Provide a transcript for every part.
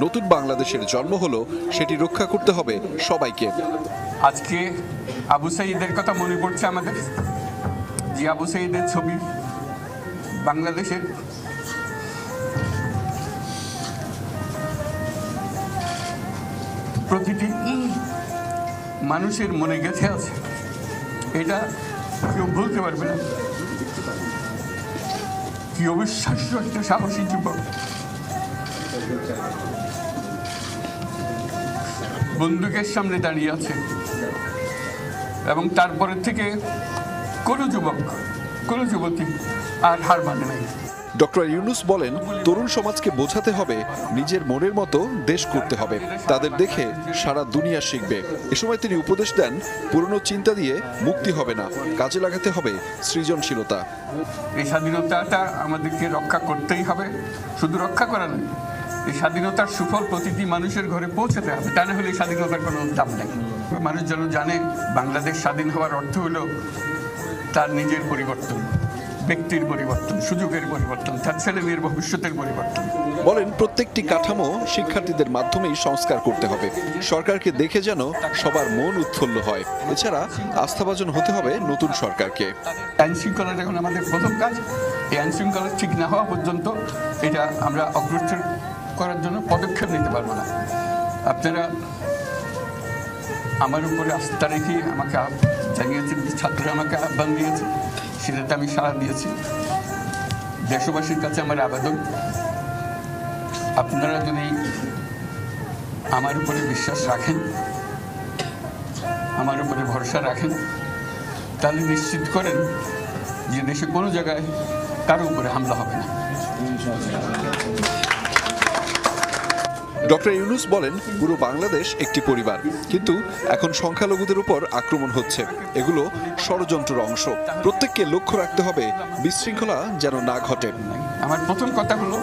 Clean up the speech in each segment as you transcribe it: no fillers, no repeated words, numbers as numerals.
নতুন বাংলাদেশের জন্ম হলো, সেটি রক্ষা করতে হবে সবাইকে। আজকে আবু সাঈদের কথা মনে পড়ছে আমাদের, যে আবু সাঈদের ছবি বাংলাদেশের প্রতিটি মানুষের মনে গেঁথে আছে, এটা কেউ বলতে পারবে না। কি অবিশ্বাস্য একটা সাহসী যুবক, বন্দুকের সামনে দাঁড়িয়ে আছে, এবং তারপরে থেকে কোনো যুবক, কোনো যুবতী আর হার মানে নাই। ডক্টর ইউনূস বলেন, তরুণ সমাজকে বোঝাতে হবে নিজের মনের মতো দেশ করতে হবে, তাদের দেখে সারা দুনিয়া শিখবে। এ সময় তিনি উপদেশ দেন, পুরনো চিন্তা দিয়ে মুক্তি হবে না, কাজে লাগাতে হবে সৃজনশীলতা। এই স্বাধীনতাটা আমাদেরকে রক্ষা করতেই হবে, শুধু রক্ষা করা নয়, এই স্বাধীনতার সুফল প্রতিটি মানুষের ঘরে পৌঁছাতে হবে, তা না হলে স্বাধীনতার কোনো দাম নেই। মানুষ যেন জানে বাংলাদেশ স্বাধীন হওয়ার অর্থ হলো তার নিজের পরিবর্তন, ব্যক্তির পরিবর্তন, সুযোগের পরিবর্তন, তার ছেলে মেয়ের ভবিষ্যতের পরিবর্তন। বলেন, প্রত্যেকটি কাঠামো শিক্ষার্থীদের মাধ্যমেই সংস্কার করতে হবে, সরকারকে দেখে যেন সবার মন উৎফুল্ল হয়। এছাড়া আস্থাভাজন হতে হবে নতুন সরকারকে। আইন শৃঙ্খলা এখন আমাদের প্রথম কাজ, এই আইন শৃঙ্খলা ঠিক না হওয়া পর্যন্ত এটা আমরা অগ্রসর করার জন্য পদক্ষেপ নিতে পারবো না। আপনারা আমার উপরে আস্থা রেখে আমাকে জানিয়েছেন, ছাত্ররা আমাকে আহ্বান দিয়েছে, সেটাতে আমি সাড়া দিয়েছি। দেশবাসীর কাছে আমার আবেদন, আপনারা যদি আমার উপরে বিশ্বাস রাখেন, আমার উপরে ভরসা রাখেন, তাহলে নিশ্চিত করেন যে দেশে কোনো জায়গায় কারো উপরে হামলা হবে না। ডক্টর ইউনূস বলেন, পুরো বাংলাদেশ একটি পরিবার, কিন্তু এখন সংখ্যালঘুদের উপর আক্রমণ হচ্ছে, এগুলো ষড়যন্ত্রের অংশ। প্রত্যেককে লক্ষ্য রাখতে হবে বিশৃঙ্খলা যেন না ঘটে। আমার প্রথম কথা হলো,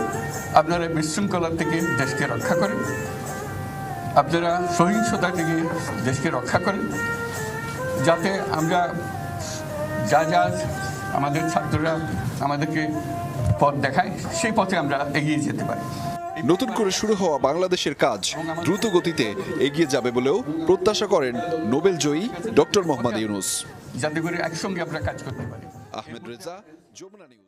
আপনারা বিশৃঙ্খলা থেকে দেশকে রক্ষা করেন, আপনারা সহিংসতা থেকে দেশকে রক্ষা করেন, যাতে আমরা যা যা আমাদের ছাত্ররা আমাদেরকে পথ দেখায়, সেই পথে আমরা এগিয়ে যেতে পারি। নতুন করে শুরু হওয়া বাংলাদেশের কাজ দ্রুত গতিতে এগিয়ে যাবে বলেও প্রত্যাশা করেন নোবেল জয়ী ডক্টর মোহাম্মদ ইউনূস। যাতে করে একসঙ্গে আমরা কাজ করতে পারি। আহমেদ রেজা, যমুনা নিউজ।